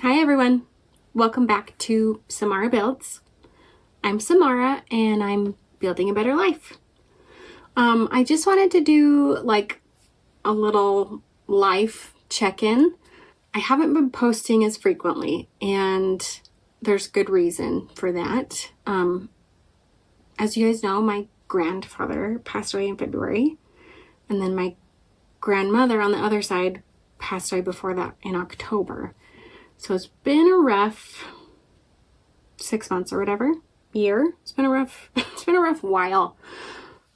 Hi everyone, welcome back to Samara Builds. I'm Samara and I'm building a better life. I just wanted to do like a little life check-in. I haven't been posting as frequently and there's good reason for that. As you guys know, my grandfather passed away in February, and then my grandmother on the other side passed away before that in October. So it's been a rough 6 months or whatever, year. It's been a rough while.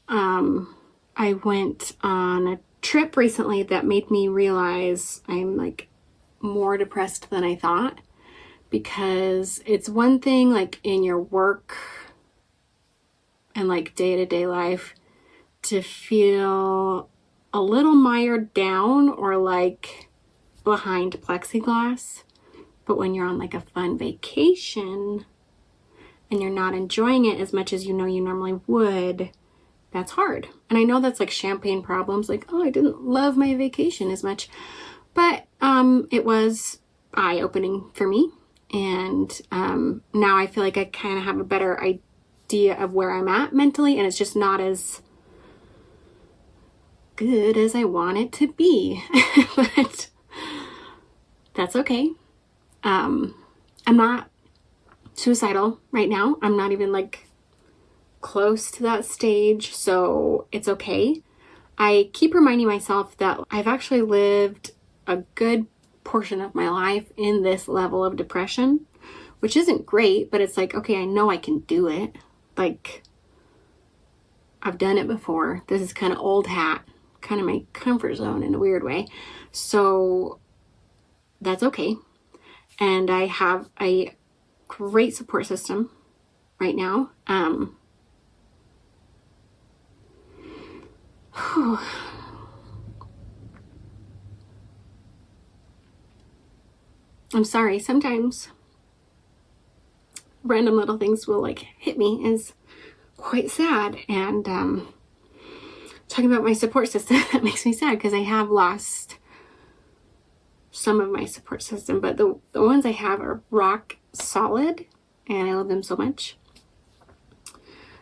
I went on a trip recently that made me realize I'm like more depressed than I thought, because it's one thing like in your work and like day-to-day life to feel a little mired down or like behind plexiglass. But when you're on like a fun vacation and you're not enjoying it as much as you know you normally would, that's hard. And I know that's like champagne problems, like, oh, I didn't love my vacation as much. But it was eye-opening for me. And now I feel like I kind of have a better idea of where I'm at mentally, and it's just not as good as I want it to be. But that's okay. I'm not suicidal right now. I'm not even like close to that stage, so it's okay. I keep reminding myself that I've actually lived a good portion of my life in this level of depression, which isn't great, but it's like, okay, I know I can do it. Like, I've done it before. This is kind of old hat, kind of my comfort zone in a weird way. So that's okay. And I have a great support system right now. I'm sorry, sometimes random little things will like hit me is quite sad. And talking about my support system, that makes me sad because I have lost some of my support system, but the ones I have are rock solid and I love them so much.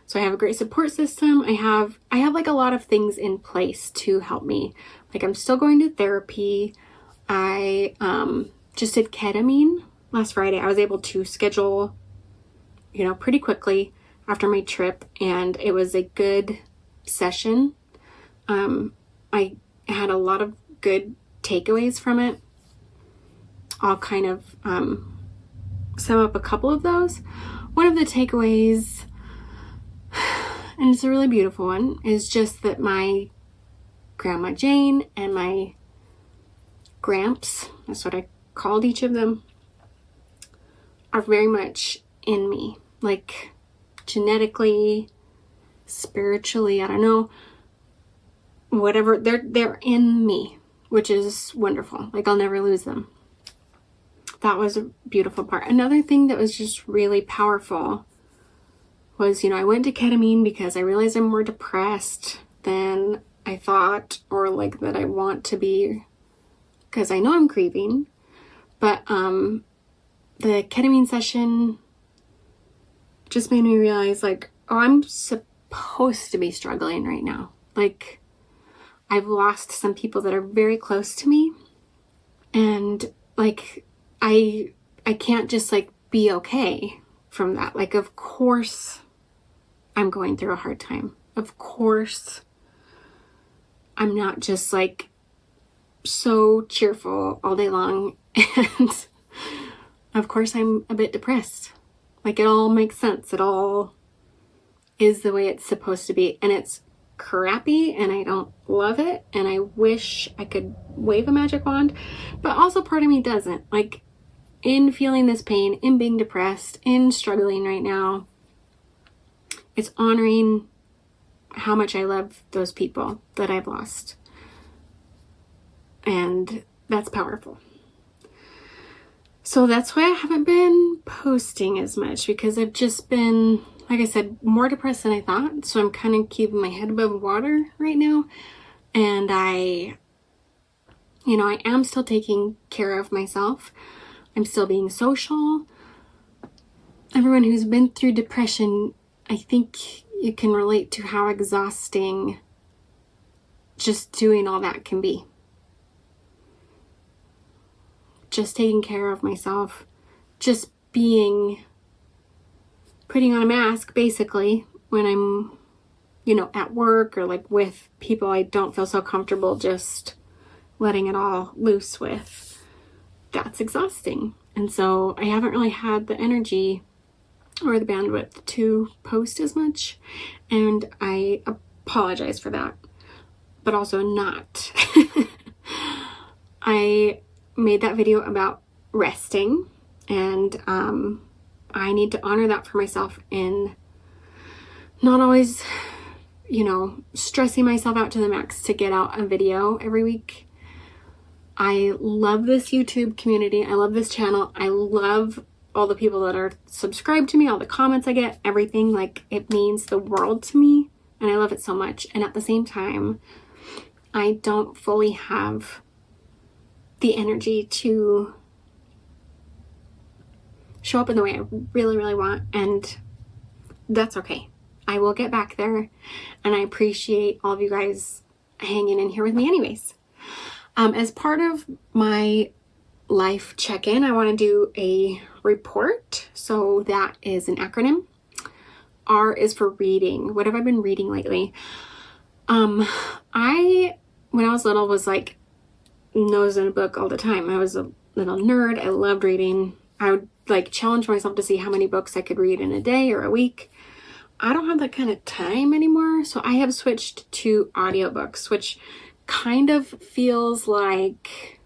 So I have a great support system. I have like a lot of things in place to help me. Like, I'm still going to therapy. I just did ketamine last Friday. I was able to schedule, pretty quickly after my trip, and it was a good session. I had a lot of good takeaways from it. I'll kind of sum up a couple of those. One of the takeaways, and it's a really beautiful one, is just that my Grandma Jane and my Gramps, that's what I called each of them, are very much in me. Like, genetically, spiritually, I don't know, whatever, they're in me, which is wonderful. Like, I'll never lose them. That was a beautiful part. Another thing that was just really powerful was, I went to ketamine because I realized I'm more depressed than I thought, or like that I want to be, because I know I'm grieving. But the ketamine session just made me realize, like, oh, I'm supposed to be struggling right now. Like, I've lost some people that are very close to me, and like, I can't just like be okay from that. Like, of course I'm going through a hard time. Of course I'm not just like so cheerful all day long. And of course I'm a bit depressed. Like, it all makes sense. It all is the way it's supposed to be. And it's crappy and I don't love it. And I wish I could wave a magic wand. But also part of me doesn't. Like, in feeling this pain, in being depressed, in struggling right now, it's honoring how much I love those people that I've lost. And that's powerful. So that's why I haven't been posting as much, because I've just been, like I said, more depressed than I thought. So I'm kind of keeping my head above water right now. And I am still taking care of myself. I'm still being social. Everyone who's been through depression, I think you can relate to how exhausting just doing all that can be. Just taking care of myself, just putting on a mask basically when I'm, at work or like with people I don't feel so comfortable just letting it all loose with. That's exhausting. And so I haven't really had the energy or the bandwidth to post as much. And I apologize for that, but also not. I made that video about resting, and I need to honor that for myself and not always, stressing myself out to the max to get out a video every week. I love this YouTube community. I love this channel. I love all the people that are subscribed to me, all the comments I get, everything. Like, it means the world to me, and I love it so much. And at the same time, I don't fully have the energy to show up in the way I really, really want, and that's okay. I will get back there, and I appreciate all of you guys hanging in here with me anyways. As part of my life check-in, I want to do a report. So that is an acronym. R is for reading. What have I been reading lately? When I was little, was like nose in a book all the time. I was a little nerd. I loved reading. I would like challenge myself to see how many books I could read in a day or a week. I don't have that kind of time anymore, so I have switched to audiobooks, which kind of feels like,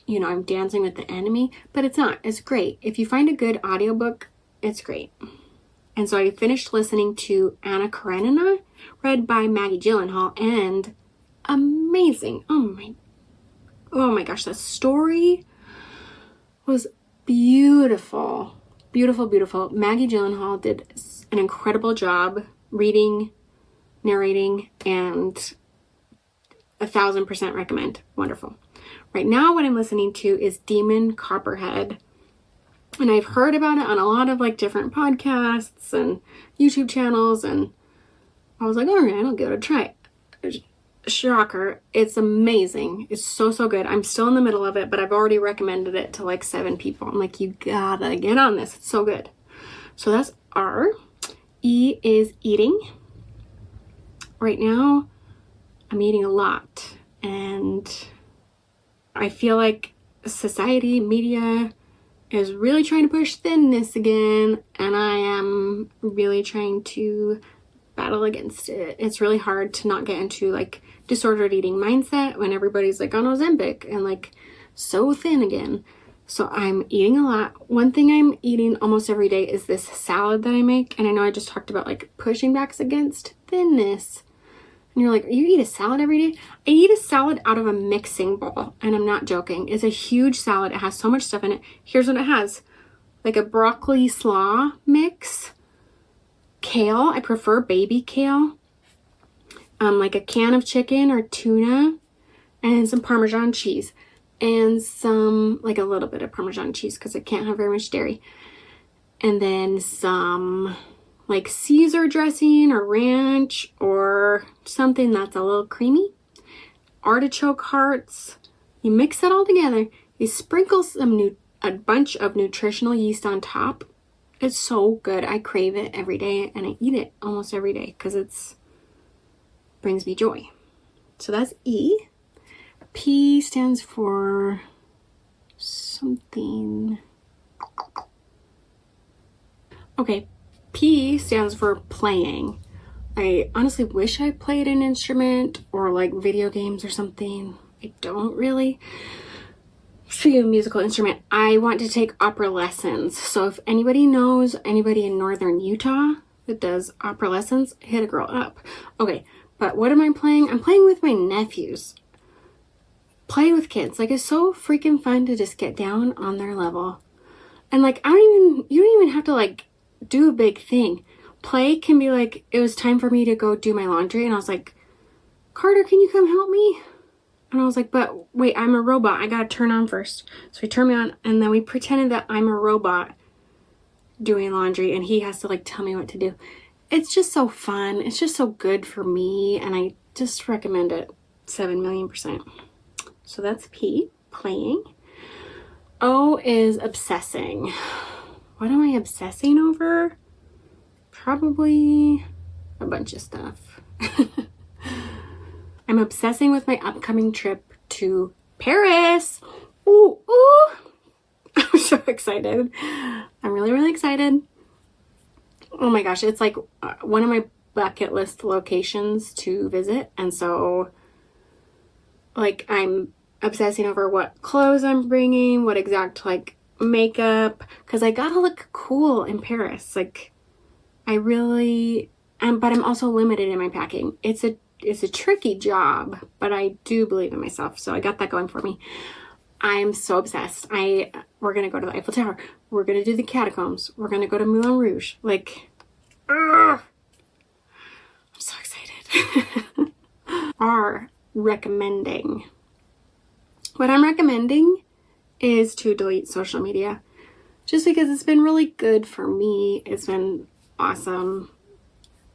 I'm dancing with the enemy, but it's not. It's great. If you find a good audiobook, it's great. And so I finished listening to Anna Karenina, read by Maggie Gyllenhaal, and amazing. Oh my gosh, the story was beautiful. Beautiful, beautiful. Maggie Gyllenhaal did an incredible job reading, narrating, and 1000% recommend. Wonderful. Right now what I'm listening to is Demon Copperhead. And I've heard about it on a lot of like different podcasts and YouTube channels, and I was like, all right, I'll give it a try. Shocker, it's amazing. It's so good. I'm still in the middle of it, but I've already recommended it to like 7 people. I'm like, you gotta get on this. It's so good. So that's R. E is eating. Right now, I'm eating a lot, and I feel like society, media is really trying to push thinness again, and I am really trying to battle against it. It's really hard to not get into like disordered eating mindset when everybody's like on Ozempic and like so thin again. So I'm eating a lot. One thing I'm eating almost every day is this salad that I make. And I know I just talked about like pushing back against thinness. And you're like, you eat a salad every day? I eat a salad out of a mixing bowl, and I'm not joking. It's a huge salad. It has so much stuff in it. Here's what it has. Like a broccoli slaw mix. Kale, I prefer baby kale. Like a can of chicken or tuna, and some Parmesan cheese, and some, like a little bit of Parmesan cheese because I can't have very much dairy, and then some like Caesar dressing or ranch or something that's a little creamy. Artichoke hearts. You mix it all together. You sprinkle a bunch of nutritional yeast on top. It's so good. I crave it every day, and I eat it almost every day because it's brings me joy. So that's E. P stands for something. Okay, P stands for playing. I honestly wish I played an instrument or like video games or something. I don't really. Speaking of musical instrument, I want to take opera lessons. So if anybody knows anybody in northern Utah that does opera lessons, hit a girl up. Okay, but what am I playing? I'm playing with my nephews. Play with kids. Like, it's so freaking fun to just get down on their level. And like, you don't even have to like do a big thing. Play can be like, it was time for me to go do my laundry, and I was like, Carter, can you come help me? And I was like, but wait, I'm a robot. I gotta turn on first. So he turned me on, and then we pretended that I'm a robot doing laundry, and he has to like tell me what to do. It's just so fun. It's just so good for me, and I just recommend it 7,000,000%. So that's P, playing. O is obsessing. What am I obsessing over? Probably a bunch of stuff. I'm obsessing with my upcoming trip to Paris. Ooh, ooh. I'm so excited. I'm really, really excited. Oh my gosh, it's like one of my bucket list locations to visit. And so, like, I'm obsessing over what clothes I'm bringing, what exact, like, makeup, because I gotta look cool in Paris. Like, I really am, but I'm also limited in my packing. It's a tricky job, but I do believe in myself, so I got that going for me. I'm so obsessed. We're gonna go to the Eiffel Tower. We're gonna do the catacombs. We're gonna go to Moulin Rouge. Like, I'm so excited. R, recommending. What I'm recommending is to delete social media, just because it's been really good for me. It's been awesome.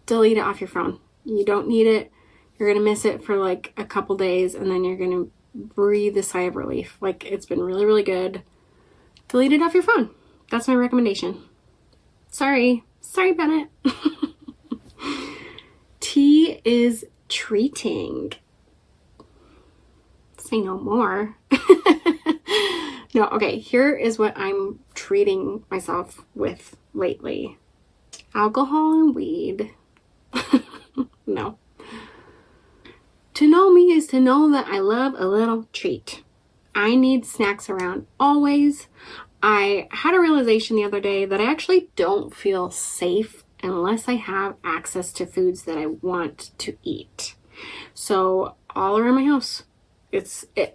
Delete it off your phone. You don't need it. You're gonna miss it for like a couple days, and then you're gonna breathe a sigh of relief. Like, it's been really, really good. Delete it off your phone. That's my recommendation. Sorry, Bennett. T is treating. Say no more. No, okay, here is what I'm treating myself with lately. Alcohol and weed. No. To know me is to know that I love a little treat. I need snacks around always. I had a realization the other day that I actually don't feel safe unless I have access to foods that I want to eat. So all around my house,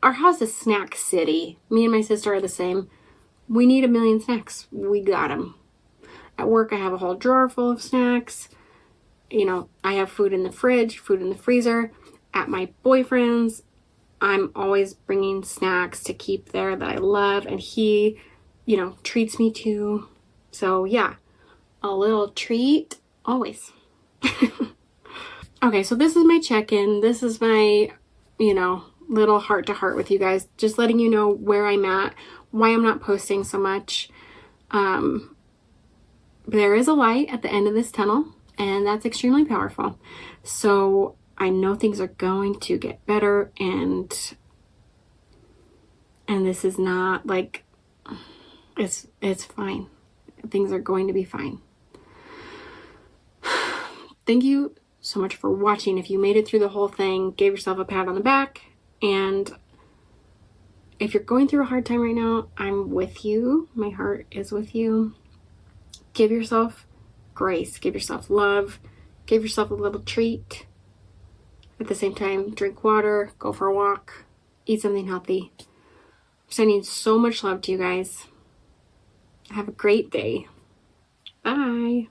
our house is snack city. Me and my sister are the same. We need 1,000,000 snacks. We got them. At work, I have a whole drawer full of snacks. You know, I have food in the fridge, food in the freezer. At my boyfriend's, I'm always bringing snacks to keep there that I love, and he, you know, treats me too. So yeah, a little treat always. Okay, so this is my check-in. This is my, you know, little heart to heart with you guys, just letting you know where I'm at, why I'm not posting so much. There is a light at the end of this tunnel, and that's extremely powerful. So I know things are going to get better, and this is not like, it's fine. Things are going to be fine. Thank you so much for watching. If you made it through the whole thing, give yourself a pat on the back. And if you're going through a hard time right now, I'm with you. My heart is with you. Give yourself grace. Give yourself love. Give yourself a little treat. At the same time, drink water, go for a walk, eat something healthy. I'm sending so much love to you guys. Have a great day. Bye.